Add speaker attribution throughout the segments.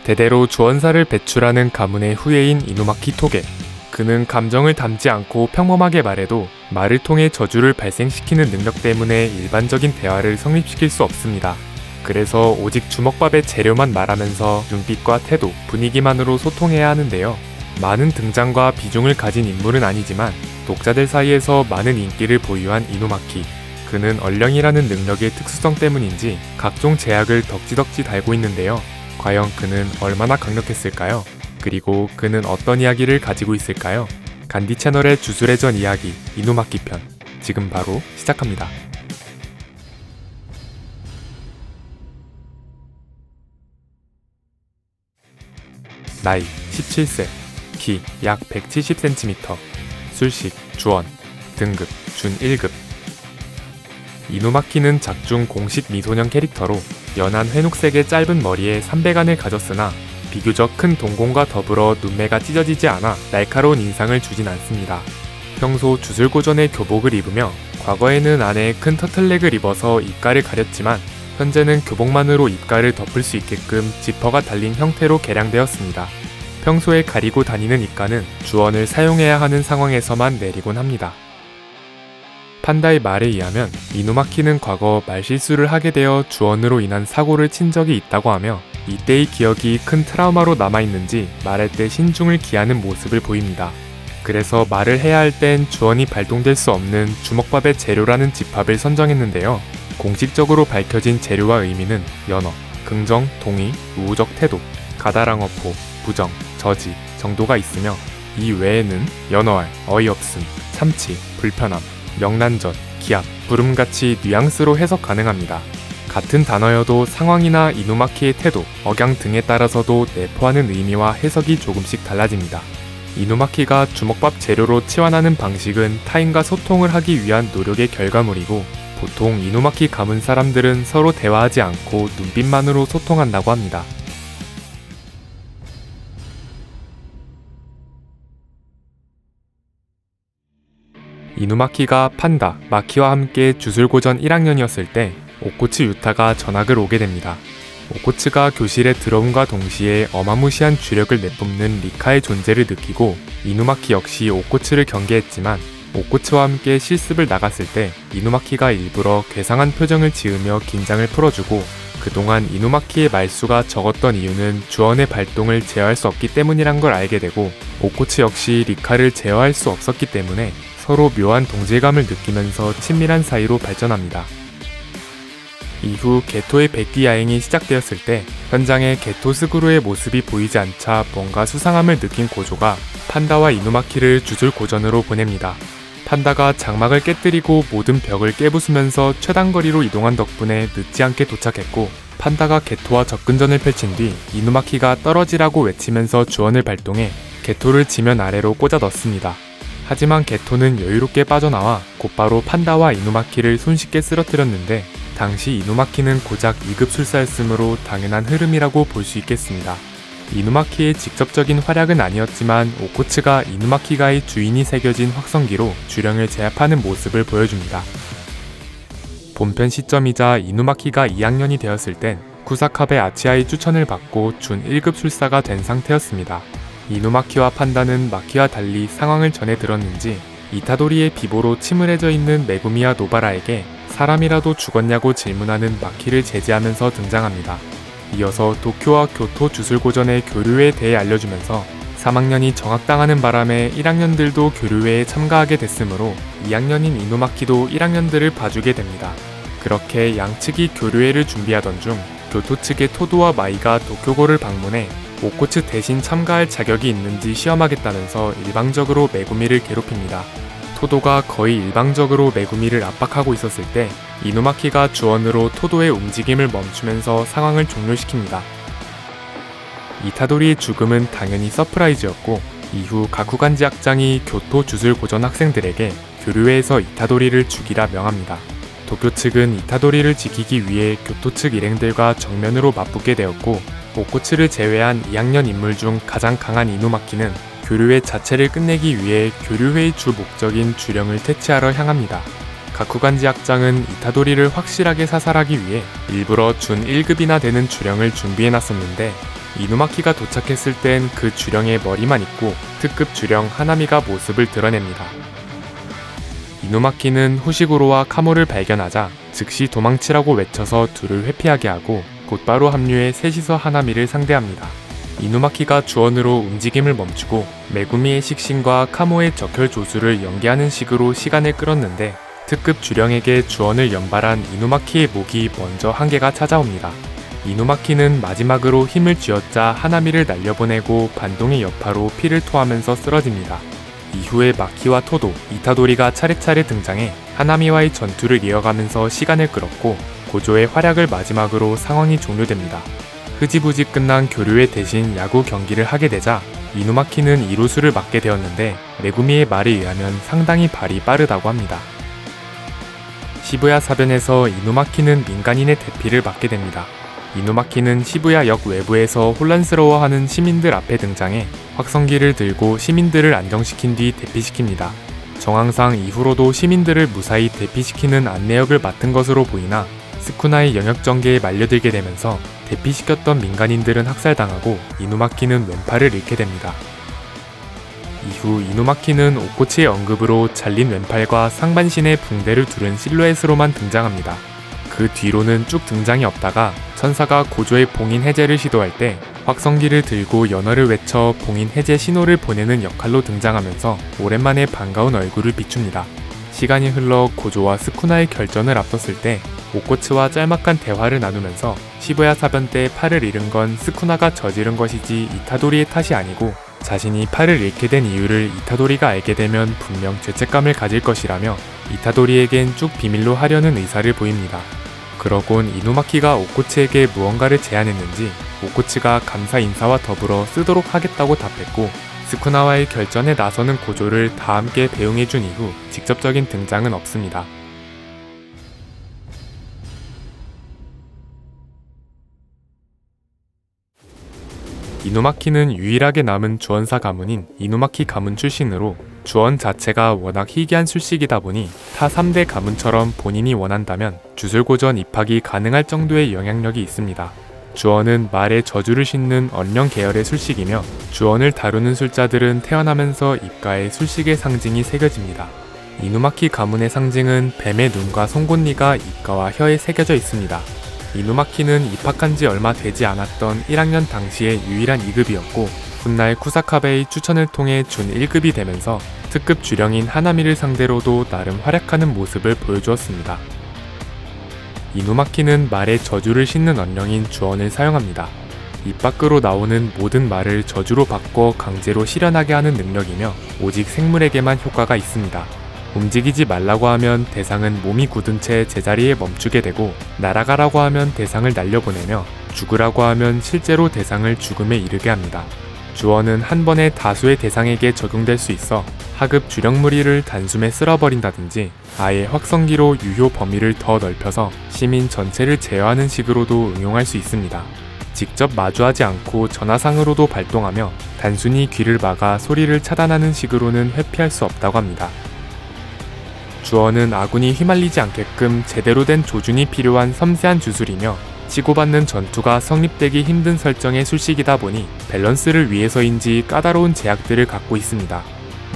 Speaker 1: 대대로 주원사를 배출하는 가문의 후예인 이누마키 토게. 그는 감정을 담지 않고 평범하게 말해도 말을 통해 저주를 발생시키는 능력 때문에 일반적인 대화를 성립시킬 수 없습니다. 그래서 오직 주먹밥의 재료만 말하면서 눈빛과 태도, 분위기만으로 소통해야 하는데요. 많은 등장과 비중을 가진 인물은 아니지만 독자들 사이에서 많은 인기를 보유한 이누마키. 그는 얼령이라는 능력의 특수성 때문인지 각종 제약을 덕지덕지 달고 있는데요. 과연 그는 얼마나 강력했을까요? 그리고 그는 어떤 이야기를 가지고 있을까요? 간디 채널의 주술회전 이야기 이누마키 편, 지금 바로 시작합니다. 나이 17세, 키 약 170cm, 술식 주원, 등급 준 1급. 이누마키는 작중 공식 미소년 캐릭터로 연한 회녹색의 짧은 머리에 삼배간을 가졌으나 비교적 큰 동공과 더불어 눈매가 찢어지지 않아 날카로운 인상을 주진 않습니다. 평소 주술고전의 교복을 입으며 과거에는 안에 큰 터틀넥을 입어서 입가를 가렸지만 현재는 교복만으로 입가를 덮을 수 있게끔 지퍼가 달린 형태로 개량되었습니다. 평소에 가리고 다니는 입가는 주원을 사용해야 하는 상황에서만 내리곤 합니다. 판다의 말에 의하면 이누마키는 과거 말실수를 하게 되어 주원으로 인한 사고를 친 적이 있다고 하며 이때의 기억이 큰 트라우마로 남아있는지 말할 때 신중을 기하는 모습을 보입니다. 그래서 말을 해야 할 땐 주원이 발동될 수 없는 주먹밥의 재료라는 집합을 선정했는데요. 공식적으로 밝혀진 재료와 의미는 연어, 긍정, 동의, 우호적 태도, 가다랑어포, 부정, 저지 정도가 있으며 이 외에는 연어알, 어이없음, 참치, 불편함, 명난젓, 기합, 부름같이 뉘앙스로 해석 가능합니다. 같은 단어여도 상황이나 이누마키의 태도, 억양 등에 따라서도 내포하는 의미와 해석이 조금씩 달라집니다. 이누마키가 주먹밥 재료로 치환하는 방식은 타인과 소통을 하기 위한 노력의 결과물이고 보통 이누마키 가문 사람들은 서로 대화하지 않고 눈빛만으로 소통한다고 합니다. 이누마키가 판다, 마키와 함께 주술고전 1학년이었을 때 오코츠 유타가 전학을 오게 됩니다. 오코츠가 교실에 들어옴과 동시에 어마무시한 주력을 내뿜는 리카의 존재를 느끼고 이누마키 역시 오코츠를 경계했지만 오코츠와 함께 실습을 나갔을 때 이누마키가 일부러 괴상한 표정을 지으며 긴장을 풀어주고 그동안 이누마키의 말수가 적었던 이유는 주원의 발동을 제어할 수 없기 때문이란 걸 알게 되고 오코츠 역시 리카를 제어할 수 없었기 때문에 서로 묘한 동질감을 느끼면서 친밀한 사이로 발전합니다. 이후 게토의 백기 야행이 시작되었을 때 현장에 게토 스그루의 모습이 보이지 않자 뭔가 수상함을 느낀 고조가 판다와 이누마키를 주술고전으로 보냅니다. 판다가 장막을 깨뜨리고 모든 벽을 깨부수면서 최단거리로 이동한 덕분에 늦지 않게 도착했고 판다가 게토와 접근전을 펼친 뒤 이누마키가 떨어지라고 외치면서 주원을 발동해 게토를 지면 아래로 꽂아 넣습니다. 하지만 게토는 여유롭게 빠져나와 곧바로 판다와 이누마키를 손쉽게 쓰러뜨렸는데 당시 이누마키는 고작 2급 술사였으므로 당연한 흐름이라고 볼 수 있겠습니다. 이누마키의 직접적인 활약은 아니었지만 오코츠가 이누마키가의 주인이 새겨진 확성기로 주령을 제압하는 모습을 보여줍니다. 본편 시점이자 이누마키가 2학년이 되었을 땐 쿠사카베 아치아의 추천을 받고 준 1급 술사가 된 상태였습니다. 이누마키와 판다는 마키와 달리 상황을 전해 들었는지 이타도리의 비보로 침울해져 있는 메구미와 노바라에게 사람이라도 죽었냐고 질문하는 마키를 제지하면서 등장합니다. 이어서 도쿄와 교토 주술고전의 교류회에 대해 알려주면서 3학년이 정학당하는 바람에 1학년들도 교류회에 참가하게 됐으므로 2학년인 이누마키도 1학년들을 봐주게 됩니다. 그렇게 양측이 교류회를 준비하던 중 교토 측의 토도와 마이가 도쿄고를 방문해 오코츠 대신 참가할 자격이 있는지 시험하겠다면서 일방적으로 메구미를 괴롭힙니다. 토도가 거의 일방적으로 메구미를 압박하고 있었을 때 이누마키가 주원으로 토도의 움직임을 멈추면서 상황을 종료시킵니다. 이타도리의 죽음은 당연히 서프라이즈였고 이후 가쿠간지 학장이 교토 주술고전 학생들에게 교류회에서 이타도리를 죽이라 명합니다. 도쿄 측은 이타도리를 지키기 위해 교토 측 일행들과 정면으로 맞붙게 되었고 오코츠를 제외한 2학년 인물 중 가장 강한 이누마키는 교류회 자체를 끝내기 위해 교류회의 주 목적인 주령을 퇴치하러 향합니다. 가쿠간지 학장은 이타도리를 확실하게 사살하기 위해 일부러 준 1급이나 되는 주령을 준비해놨었는데 이누마키가 도착했을 땐 그 주령의 머리만 있고 특급 주령 하나미가 모습을 드러냅니다. 이누마키는 후시구로와 카모를 발견하자 즉시 도망치라고 외쳐서 둘을 회피하게 하고 곧바로 합류해 셋이서 하나미를 상대합니다. 이누마키가 주원으로 움직임을 멈추고 메구미의 식신과 카모의 적혈 조수를 연계하는 식으로 시간을 끌었는데 특급 주령에게 주원을 연발한 이누마키의 목이 먼저 한계가 찾아옵니다. 이누마키는 마지막으로 힘을 쥐어짜 하나미를 날려보내고 반동의 여파로 피를 토하면서 쓰러집니다. 이후에 마키와 토도, 이타도리가 차례차례 등장해 하나미와의 전투를 이어가면서 시간을 끌었고 고조의 활약을 마지막으로 상황이 종료됩니다. 흐지부지 끝난 교류회 대신 야구 경기를 하게 되자 이누마키는 이루수를 맡게 되었는데 메구미의 말에 의하면 상당히 발이 빠르다고 합니다. 시부야 사변에서 이누마키는 민간인의 대피를 맡게 됩니다. 이누마키는 시부야역 외부에서 혼란스러워하는 시민들 앞에 등장해 확성기를 들고 시민들을 안정시킨 뒤 대피시킵니다. 정황상 이후로도 시민들을 무사히 대피시키는 안내역을 맡은 것으로 보이나 스쿠나의 영역 전개에 말려들게 되면서 대피시켰던 민간인들은 학살당하고 이누마키는 왼팔을 잃게 됩니다. 이후 이누마키는 오코치의 언급으로 잘린 왼팔과 상반신에 붕대를 두른 실루엣으로만 등장합니다. 그 뒤로는 쭉 등장이 없다가 천사가 고조의 봉인 해제를 시도할 때 확성기를 들고 연어를 외쳐 봉인 해제 신호를 보내는 역할로 등장하면서 오랜만에 반가운 얼굴을 비춥니다. 시간이 흘러 고조와 스쿠나의 결전을 앞뒀을 때 오코츠와 짤막한 대화를 나누면서 시부야 사변 때 팔을 잃은 건 스쿠나가 저지른 것이지 이타도리의 탓이 아니고 자신이 팔을 잃게 된 이유를 이타도리가 알게 되면 분명 죄책감을 가질 것이라며 이타도리에겐 쭉 비밀로 하려는 의사를 보입니다. 그러곤 이누마키가 오코츠에게 무언가를 제안했는지 오코츠가 감사 인사와 더불어 쓰도록 하겠다고 답했고 스쿠나와의 결전에 나서는 고조를 다 함께 배웅해준 이후 직접적인 등장은 없습니다. 이누마키는 유일하게 남은 주원사 가문인 이누마키 가문 출신으로 주원 자체가 워낙 희귀한 술식이다 보니 타 3대 가문처럼 본인이 원한다면 주술고전 입학이 가능할 정도의 영향력이 있습니다. 주원은 말에 저주를 싣는 언령 계열의 술식이며 주원을 다루는 술자들은 태어나면서 입가에 술식의 상징이 새겨집니다. 이누마키 가문의 상징은 뱀의 눈과 송곳니가 입가와 혀에 새겨져 있습니다. 이누마키는 입학한 지 얼마 되지 않았던 1학년 당시의 유일한 2급이었고 훗날 쿠사카베의 추천을 통해 준 1급이 되면서 특급 주령인 하나미를 상대로도 나름 활약하는 모습을 보여주었습니다. 이누마키는 말에 저주를 싣는 언령인 주원을 사용합니다. 입 밖으로 나오는 모든 말을 저주로 바꿔 강제로 실현하게 하는 능력이며 오직 생물에게만 효과가 있습니다. 움직이지 말라고 하면 대상은 몸이 굳은 채 제자리에 멈추게 되고 날아가라고 하면 대상을 날려보내며 죽으라고 하면 실제로 대상을 죽음에 이르게 합니다. 주원은 한 번에 다수의 대상에게 적용될 수 있어 하급 주령 무리를 단숨에 쓸어버린다든지 아예 확성기로 유효 범위를 더 넓혀서 시민 전체를 제어하는 식으로도 응용할 수 있습니다. 직접 마주하지 않고 전화상으로도 발동하며 단순히 귀를 막아 소리를 차단하는 식으로는 회피할 수 없다고 합니다. 주원은 아군이 휘말리지 않게끔 제대로 된 조준이 필요한 섬세한 주술이며 치고받는 전투가 성립되기 힘든 설정의 술식이다 보니 밸런스를 위해서인지 까다로운 제약들을 갖고 있습니다.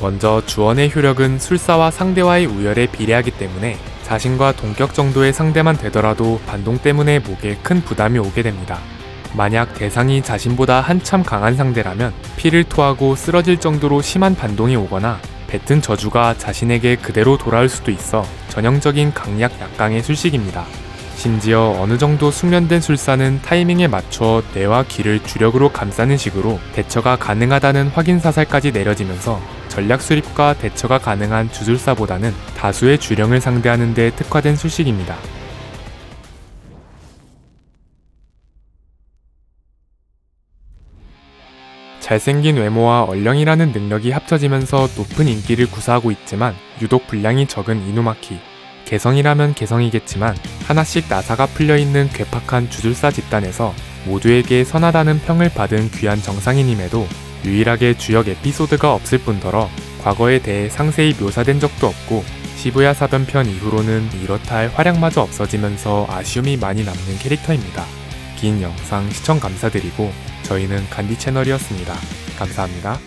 Speaker 1: 먼저 주원의 효력은 술사와 상대와의 우열에 비례하기 때문에 자신과 동격 정도의 상대만 되더라도 반동 때문에 목에 큰 부담이 오게 됩니다. 만약 대상이 자신보다 한참 강한 상대라면 피를 토하고 쓰러질 정도로 심한 반동이 오거나 뱉은 저주가 자신에게 그대로 돌아올 수도 있어 전형적인 강약 약강의 술식입니다. 심지어 어느 정도 숙련된 술사는 타이밍에 맞춰 뇌와 귀를 주력으로 감싸는 식으로 대처가 가능하다는 확인 사살까지 내려지면서 전략 수립과 대처가 가능한 주술사보다는 다수의 주령을 상대하는 데 특화된 술식입니다. 잘생긴 외모와 얼령이라는 능력이 합쳐지면서 높은 인기를 구사하고 있지만 유독 분량이 적은 이누마키. 개성이라면 개성이겠지만 하나씩 나사가 풀려있는 괴팍한 주술사 집단에서 모두에게 선하다는 평을 받은 귀한 정상인임에도 유일하게 주역 에피소드가 없을 뿐더러 과거에 대해 상세히 묘사된 적도 없고 시부야 사변편 이후로는 이렇다 할 활약마저 없어지면서 아쉬움이 많이 남는 캐릭터입니다. 긴 영상 시청 감사드리고 저희는 간디 채널이었습니다. 감사합니다.